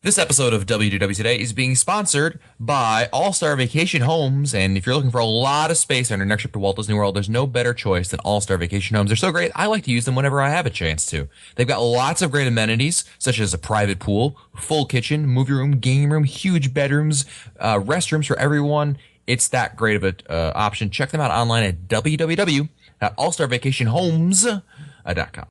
This episode of WDW Today is being sponsored by All Star Vacation Homes. And if you're looking for a lot of space on your next trip to Walt Disney World, there's no better choice than All Star Vacation Homes. They're so great, I like to use them whenever I have a chance to. They've got lots of great amenities, such as a private pool, full kitchen, movie room, game room, huge bedrooms, restrooms for everyone. It's that great of an option. Check them out online at www.allstarvacationhomes.com.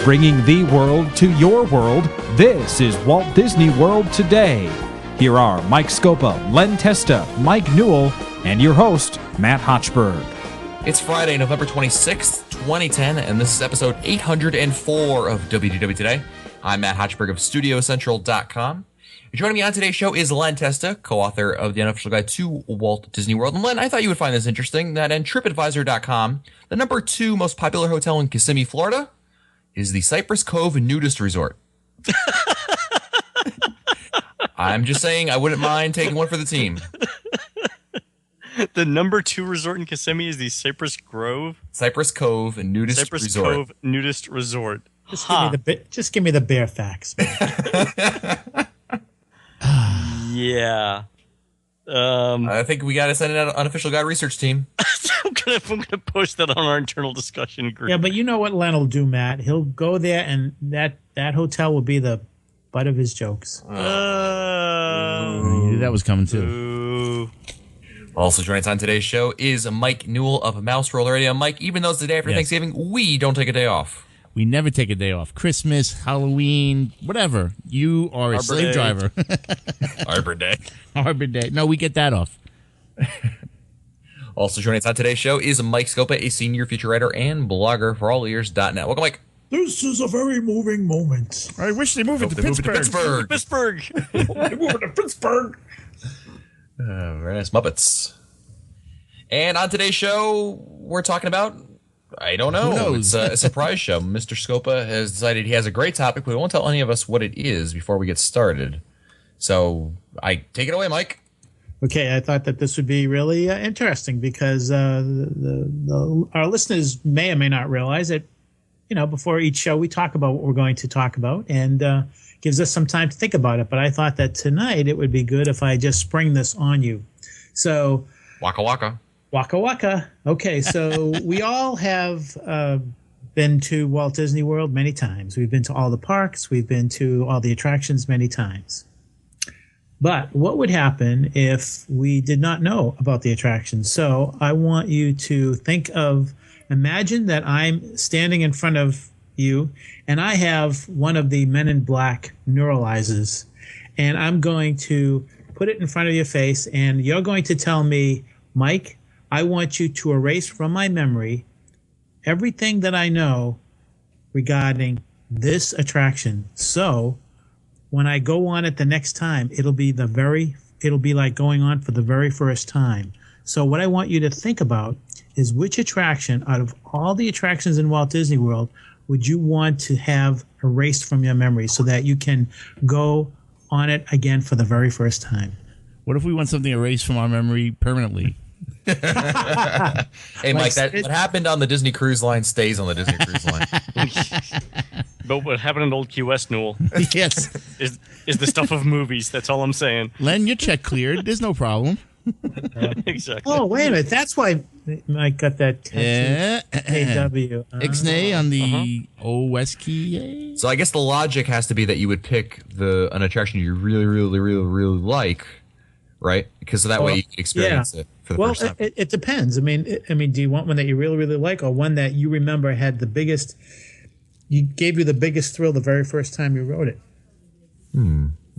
Bringing the world to your world, this is Walt Disney World Today. Here are Mike Scopa, Len Testa, Mike Newell, and your host, Matt Hochberg. It's Friday, November 26th, 2010, and this is episode 804 of WDW Today. I'm Matt Hochberg of StudioCentral.com. Joining me on today's show is Len Testa, co-author of The Unofficial Guide to Walt Disney World. And Len, I thought you would find this interesting, that in TripAdvisor.com, the number 2 most popular hotel in Kissimmee, Florida, is the Cypress Cove Nudist Resort. I'm just saying I wouldn't mind taking one for the team. The number 2 resort in Kissimmee is the Cypress Cove Nudist Resort. Cypress Cove Nudist Resort. Just give me the bare facts. Yeah. I think we got to send it out an unofficial guide research team. I'm gonna post that on our internal discussion group. Yeah, but you know what Len will do, Matt? He'll go there, and that hotel will be the butt of his jokes. You knew that was coming too. Ooh. Also joining us on today's show is Mike Newell of Mouse Roll Radio. Mike, even though it's the day after Thanksgiving, we don't take a day off. We never take a day off. Christmas, Halloween, whatever. You are a slave driver. Arbor Day. Arbor Day. No, we get that off. Also joining us on today's show is Mike Scopa, a senior feature writer and blogger for alleears.net. Welcome, Mike. This is a very moving moment. I wish they moved it to They moved it to Pittsburgh. Pittsburgh. They move it to Pittsburgh. Very nice Muppets. And on today's show, we're talking about, I don't know. Who knows? It's a surprise show. Mr. Scopa has decided he has a great topic, but he won't tell any of us what it is before we get started. So I take it away, Mike. Okay, I thought that this would be really interesting because our listeners may or may not realize that, before each show we talk about what we're going to talk about and gives us some time to think about it. But I thought that tonight it would be good if I just spring this on you. So, Waka waka. Waka waka. Okay, so we all have been to Walt Disney World many times. We've been to all the parks. We've been to all the attractions many times. But what would happen if we did not know about the attractions? So I want you to imagine that I'm standing in front of you and I have one of the Men in Black neuralizers and I'm going to put it in front of your face and you're going to tell me, Mike, I want you to erase from my memory everything that I know regarding this attraction. So when I go on it the next time, it'll be like going on for the very first time. So what I want you to think about is which attraction out of all the attractions in Walt Disney World would you want to have erased from your memory so that you can go on it again for the very first time? What if we want something erased from our memory permanently? Hey, Mike, what happened on the Disney Cruise Line stays on the Disney Cruise Line. But what happened in Old Key West, Newell, Yes. is the stuff of movies. That's all I'm saying. Len, your check cleared. There's no problem. Exactly. Oh, wait a minute. That's why Mike got that tattoo. AW. Ixnay on the OSKA. So I guess the logic has to be that you would pick an attraction you really, really, really, really like, right? Because that way you can experience it for the first time. It depends. I mean, do you want one that you really, really like, or one that you remember had gave you the biggest thrill the very first time you rode it?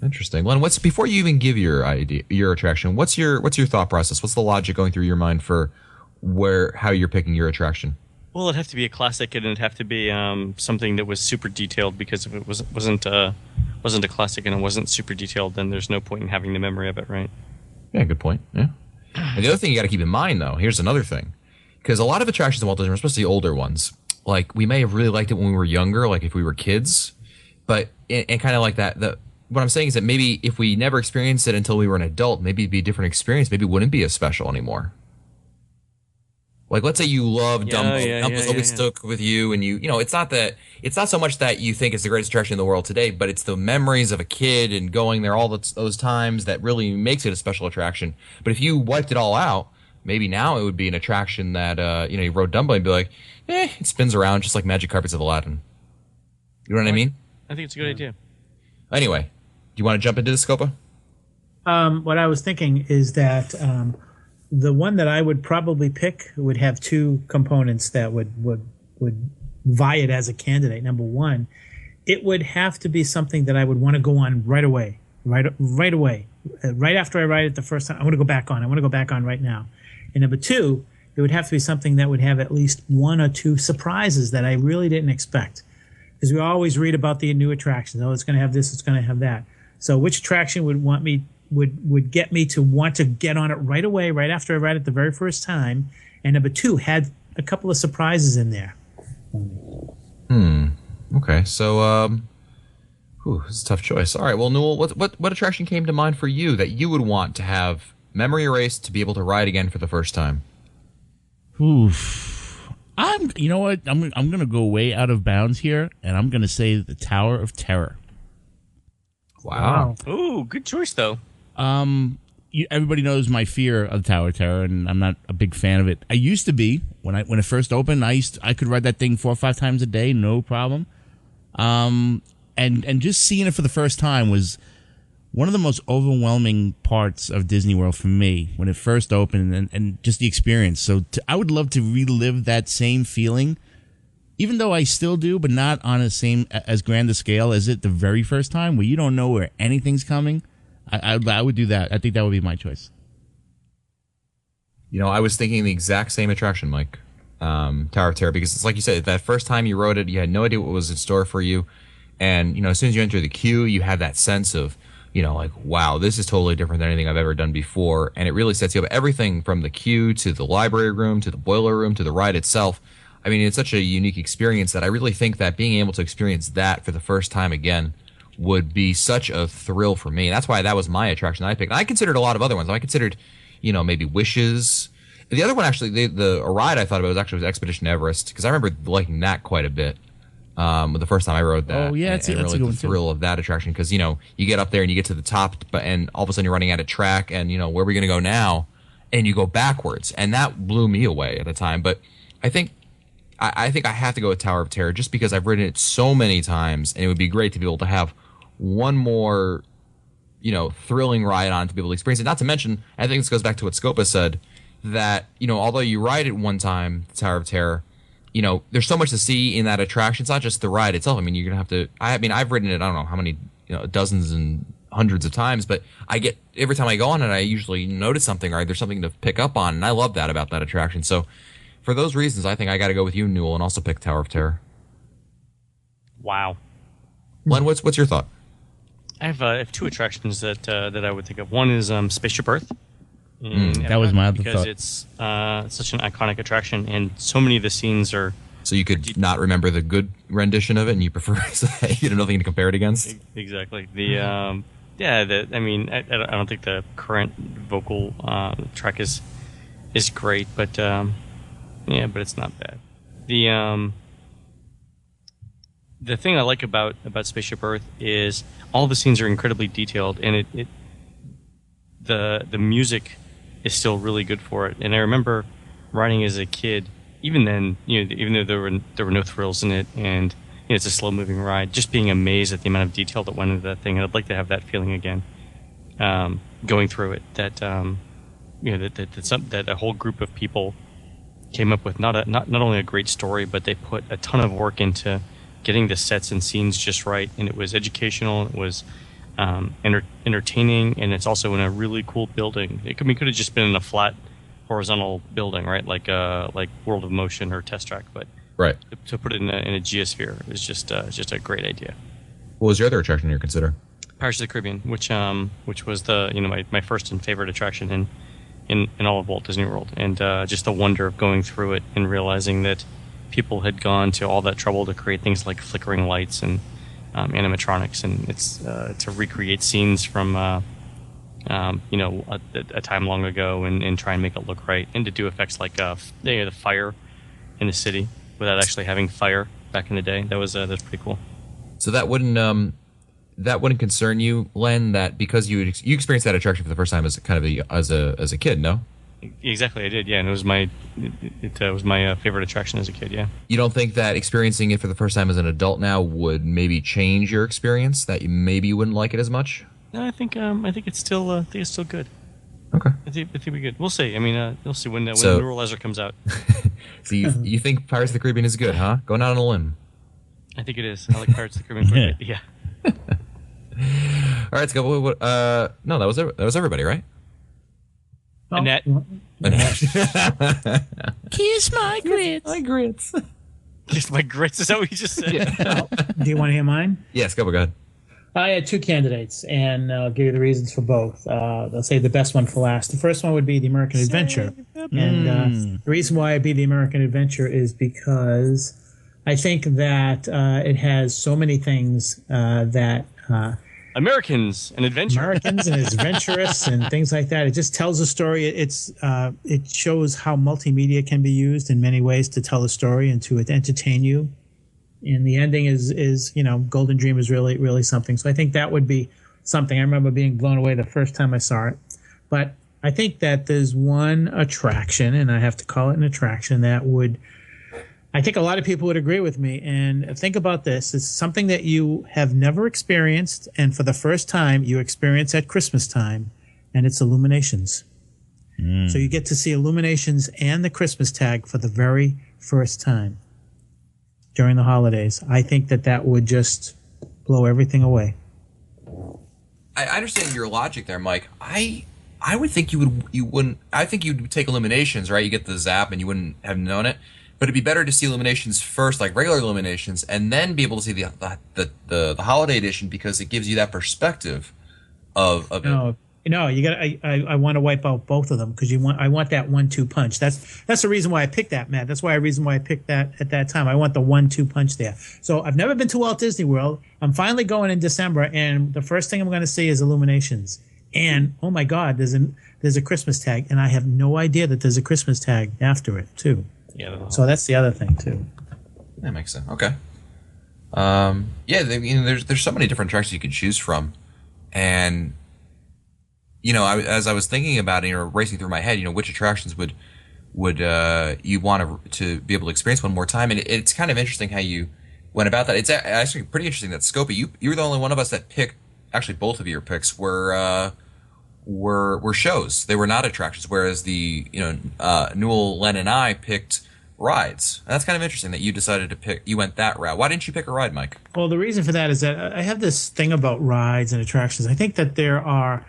Interesting. Len, before you even give your attraction, what's your thought process? What's the logic going through your mind for how you're picking your attraction? Well, it'd have to be a classic, and it'd have to be something that was super detailed. Because if it wasn't a classic and it wasn't super detailed, then there's no point in having the memory of it, right? Yeah, good point. Yeah. And the other thing you got to keep in mind, though, here's another thing, because a lot of attractions in Walt Disney World, especially older ones, like we may have really liked it when we were younger, like if we were kids, but and kind of like that. What I'm saying is that maybe if we never experienced it until we were an adult, maybe it'd be a different experience. Maybe it wouldn't be as special anymore. Like, let's say you love Dumbo. yeah, Dumbo's always stuck with you, and you know, it's not so much that you think it's the greatest attraction in the world today, but it's the memories of a kid and going there all those times that really makes it a special attraction. But if you wiped it all out, maybe now it would be an attraction that you rode Dumbo and be like, it spins around just like Magic Carpets of Aladdin. You know what I mean? I think it's a good idea. Anyway, do you want to jump into the Scopa? What I was thinking is that the one that I would probably pick would have two components that would vie it as a candidate. Number one, it would have to be something that I would want to go on right away, right away, right after I ride it the first time. I want to go back on. I want to go back on right now. And number two, it would have to be something that would have at least one or two surprises that I really didn't expect. Because we always read about the new attractions. Oh, it's going to have this, it's going to have that. So which attraction would get me to want to get on it right away, right after I ride it the very first time? And number two, had a couple of surprises in there. Okay, so this is a tough choice. All right, well, Newell, what attraction came to mind for you that you would want to have memory erased to be able to ride again for the first time? You know what? I'm gonna go way out of bounds here, and I'm gonna say the Tower of Terror. Wow. Ooh, good choice though. Everybody knows my fear of Tower of Terror, and I'm not a big fan of it. I used to be when it first opened. I could ride that thing 4 or 5 times a day, no problem. And just seeing it for the first time was one of the most overwhelming parts of Disney World for me when it first opened, and just the experience. So I would love to relive that same feeling, even though I still do, but not on as grand a scale as it the very first time, where you don't know where anything's coming. I would do that. I think that would be my choice. I was thinking the exact same attraction, Mike. Tower of Terror, because it's like you said, that first time you rode it, you had no idea what was in store for you. And, as soon as you enter the queue, you have that sense of, like, wow, this is totally different than anything I've ever done before. And it really sets you up. Everything from the queue to the library room to the boiler room to the ride itself. I mean, it's such a unique experience that I really think that being able to experience that for the first time again would be such a thrill for me. And that's why that was my attraction that I picked. And I considered a lot of other ones. I considered, maybe Wishes. The other one, actually, a ride I thought about was Expedition Everest, because I remember liking that quite a bit. The first time I rode that. Oh, yeah, and really the thrill of that attraction, because, you get up there and you get to the top, and all of a sudden you're running out of track, and, where are we going to go now? And you go backwards. And that blew me away at the time. But I think I have to go with Tower of Terror, just because I've ridden it so many times, and it would be great to be able to have one more, thrilling ride on to be able to experience it. Not to mention, I think this goes back to what Scopa said, that, although you ride it one time, the Tower of Terror, there's so much to see in that attraction. It's not just the ride itself. I mean, you're going to have to, I've ridden it, I don't know how many, dozens and hundreds of times, but every time I go on it, I usually notice something, or there's something to pick up on. And I love that about that attraction. So for those reasons, I think I got to go with you, Newell, and also pick Tower of Terror. Wow. Len, what's your thought? I have 2 attractions that I would think of. One is Spaceship Earth. That was my other because thought. It's such an iconic attraction, and so many of the scenes are. So you could not remember the good rendition of it, and you prefer you have nothing to compare it against. Exactly. I don't think the current vocal track is great, but but it's not bad. The thing I like about Spaceship Earth is all the scenes are incredibly detailed, and the music is still really good for it. And I remember riding as a kid, even then, even though there were no thrills in it, and it's a slow moving ride, just being amazed at the amount of detail that went into that thing. And I'd like to have that feeling again, going through it. That that a whole group of people came up with not only a great story, but they put a ton of work into getting the sets and scenes just right. And it was educational. It was entertaining, and it's also in a really cool building. It could have just been in a flat horizontal building, right, like World of Motion or Test Track, but right, to put it in a geosphere, it was just a great idea. What was your other attraction you consider? Pirates of the Caribbean, which was my first and favorite attraction in all of Walt Disney World, and just the wonder of going through it and realizing that people had gone to all that trouble to create things like flickering lights and animatronics, and it's to recreate scenes from a time long ago, and try and make it look right, and to do effects like the fire in the city without actually having fire back in the day. That's pretty cool. So that wouldn't concern you, Len, that because you experienced that attraction for the first time as kind of as a kid, no? Exactly, I did. Yeah, and it was my favorite attraction as a kid. Yeah. You don't think that experiencing it for the first time as an adult now would maybe change your experience? That you wouldn't like it as much? No, I think it's still good. Okay. I think we're good. We'll see. I mean, we'll see when So- Neuralizer comes out. So you think Pirates of the Caribbean is good, huh? Going out on a limb. I think it is. I like Pirates of the Caribbean quite a bit. Yeah. All right, let's go. No, that was everybody, right? Annette. Kiss my grits. My grits. Just my grits. Is that what you just said? Do you want to hear mine? Yes, go ahead. I had two candidates, and I'll give you the reasons for both. I'll say the best one for last. The first one would be the American Adventure. And the reason why it'd be the American Adventure is because I think that it has so many things that Americans and adventure. Americans and adventurous and things like that. It just tells a story. It shows how multimedia can be used in many ways to tell a story and to entertain you. And the ending is Golden Dream is really, really something. So I think that would be something. I remember being blown away the first time I saw it. But I think that there's one attraction, and I have to call it an attraction, I think a lot of people would agree with me. And think about this. It's something that you have never experienced, and for the first time you experience at Christmas time, and it's Illuminations. So you get to see Illuminations and the Christmas tag for the very first time during the holidays. I think that would just blow everything away. I understand your logic there, Mike. I would think you wouldn't. I think you'd take Illuminations, right? You get the zap, and you wouldn't have known it. But it'd be better to see Illuminations first, like regular Illuminations, and then be able to see the holiday edition because it gives you that perspective of it. No, you got. I want to wipe out both of them because I want that 1-2 punch. That's the reason why I picked that, Matt. That's the reason why I picked that at that time. I want the 1-2 punch there. So I've never been to Walt Disney World. I'm finally going in December, and the first thing I'm going to see is Illuminations. And oh my God, there's a Christmas tag, and I have no idea that there's a Christmas tag after it too. Yeah. So that's the other thing too. That makes sense. Okay. There's so many different attractions you could choose from, and as I was thinking about it, racing through my head, which attractions would you want to be able to experience one more time, and it's kind of interesting how you went about that. It's actually pretty interesting that Scopy, you were the only one of us that picked. Actually, both of your picks were shows. They were not attractions. Whereas Newell, Len, and I picked rides. And that's kind of interesting that you decided to pick. You went that route. Why didn't you pick a ride, Mike? Well, the reason for that is that I have this thing about rides and attractions. I think that there are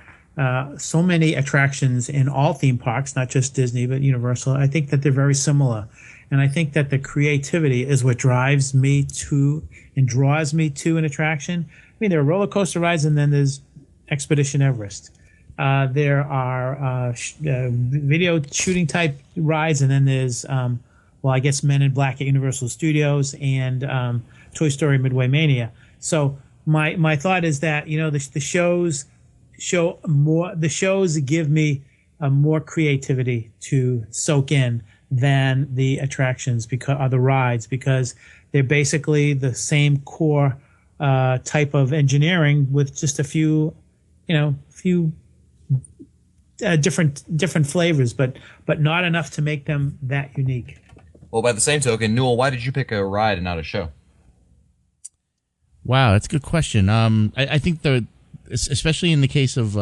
so many attractions in all theme parks, not just Disney but Universal. I think that they're very similar, and I think that the creativity is what drives me to and draws me to an attraction. I mean, there are roller coaster rides, and then there's Expedition Everest. There are video shooting type rides, and then there's I guess Men in Black at Universal Studios and Toy Story Midway Mania. So my thought is that the shows show more. The shows give me more creativity to soak in than the attractions or the rides, because they're basically the same core type of engineering with just a few different flavors, but not enough to make them that unique. Well, by the same token, Newell, why did you pick a ride and not a show? Wow, that's a good question. I think especially in the case of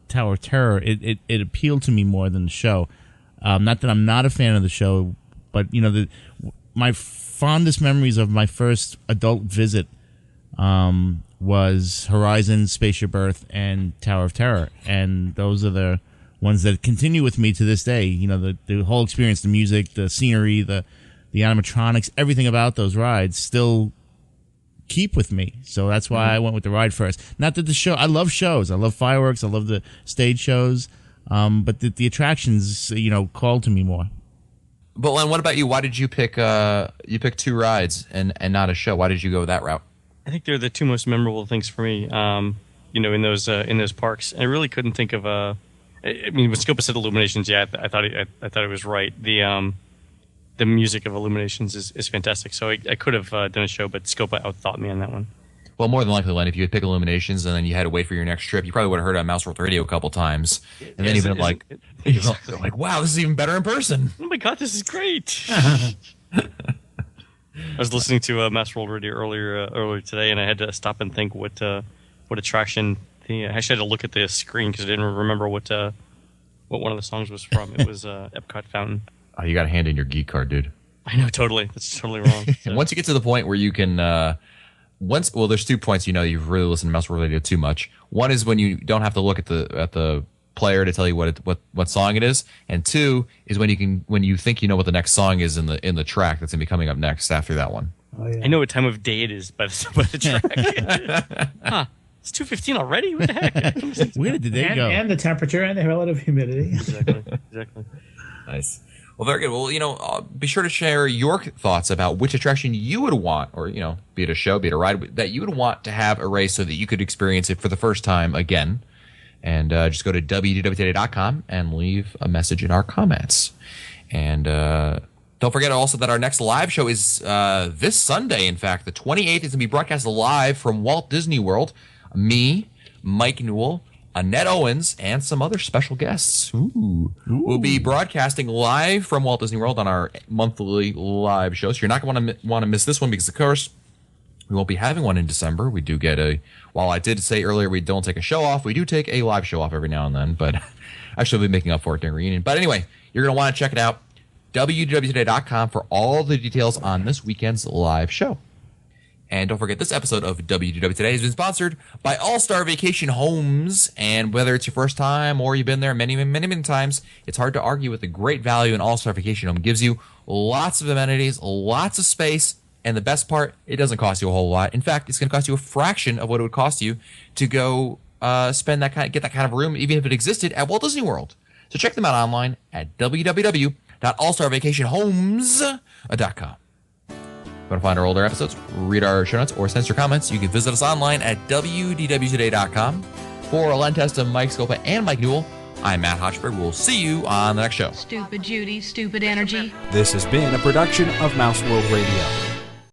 Tower of Terror, it appealed to me more than the show. Not that I'm not a fan of the show, but my fondest memories of my first adult visit was Horizon, Spaceship Earth, and Tower of Terror, and those are the ones that continue with me to this day. The whole experience, the music, the scenery, the animatronics, everything about those rides still keep with me. So that's why I went with the ride first. Not that the show, I love shows, I love fireworks, I love the stage shows, but the attractions, called to me more. But Len, what about you? Why did you pick two rides and not a show? Why did you go that route? I think they're the two most memorable things for me. in those parks. I really couldn't think of I mean, when Scopa said Illuminations, yeah, I thought it was right. The music of Illuminations is fantastic. So I could have done a show, but Scopa outthought me on that one. Well, more than likely, Len, if you had picked Illuminations and then you had to wait for your next trip, you probably would have heard it on Mouse World Radio a couple times, and then you've been like, wow, this is even better in person. Oh my god, this is great. I was listening to Mouse World Radio earlier today, and I had to stop and think what attraction. I actually had to look at the screen because I didn't remember what one of the songs was from. It was Epcot Fountain. Oh, you got to hand in your geek card, dude. I know, totally. That's totally wrong. So. And once you get to the point where you can, there's 2 points. You've really listened to Mouse World Radio too much. One is when you don't have to look at the player to tell you what song it is, and 2 is when you think you know what the next song is in the track that's gonna be coming up next after that one. Oh, yeah. I know what time of day it is by the track. Huh? It's 2:15 already. What the heck? Where did they go? And the temperature and the relative humidity. Exactly. Nice. Well, very good. Well, be sure to share your thoughts about which attraction you would want, or, be it a show, be it a ride, that you would want to have erased so that you could experience it for the first time again. And just go to wdwtoday.com and leave a message in our comments. And don't forget also that our next live show is this Sunday, in fact. The 28th is going to be broadcast live from Walt Disney World. Me, Mike Newell, Annette Owens, and some other special guests. Ooh. We'll be broadcasting live from Walt Disney World on our monthly live show. So you're not going to want to miss this one because, of course, we won't be having one in December. We do get while I did say earlier we don't take a show off, we do take a live show off every now and then. But actually, we'll be making up for it during reunion. But anyway, you're going to want to check it out. www.today.com for all the details on this weekend's live show. And don't forget, this episode of WDW Today has been sponsored by All-Star Vacation Homes. And whether it's your first time or you've been there many, many, many times, it's hard to argue with the great value an All-Star Vacation Home gives you. Lots of amenities, lots of space, and the best part, it doesn't cost you a whole lot. In fact, it's going to cost you a fraction of what it would cost you to go get that kind of room, even if it existed at Walt Disney World. So check them out online at www.allstarvacationhomes.com. If you want to find our older episodes, read our show notes, or send your comments, you can visit us online at wdwtoday.com. For Len Testa, Mike Scopa, and Mike Newell, I'm Matt Hochberg. We'll see you on the next show. Stupid Judy, stupid energy. This has been a production of Mouse World Radio.